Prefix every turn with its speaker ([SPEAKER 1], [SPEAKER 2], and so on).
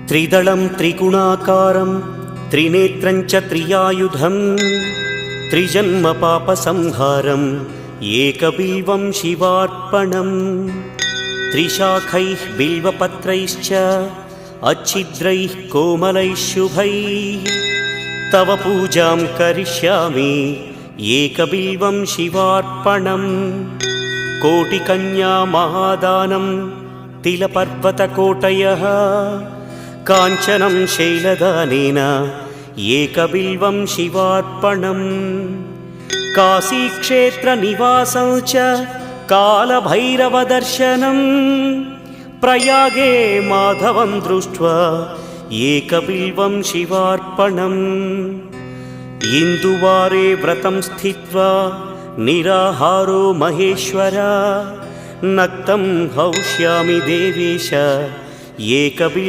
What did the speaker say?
[SPEAKER 1] त्रिदलं त्रिगुणाकारं त्रिनेत्रं च त्रियायुधं त्रिजन्म पापसंहारम् एकबिल्वं शिवार्पणम् त्रिशाखैः बिल्वपत्रैश्च अच्छिद्रैः कोमलैः शुभैः तव पूजां करिष्यामि एकबिल्वं शिवार्पणम् कोटिकन्या महादानं तिलपर्वतकोटयः काञ्चनं शैलदानेन एकबिल्वं शिवार्पणम् काशीक्षेत्रनिवासं च कालभैरवदर्शनं प्रयागे माधवं दृष्ट्वा एकबिल्वं शिवार्पणम् इन्दुवारे व्रतं स्थित्वा निराहारो महेश्वर नक्तं हौष्यामि देवेश एकबिल्वं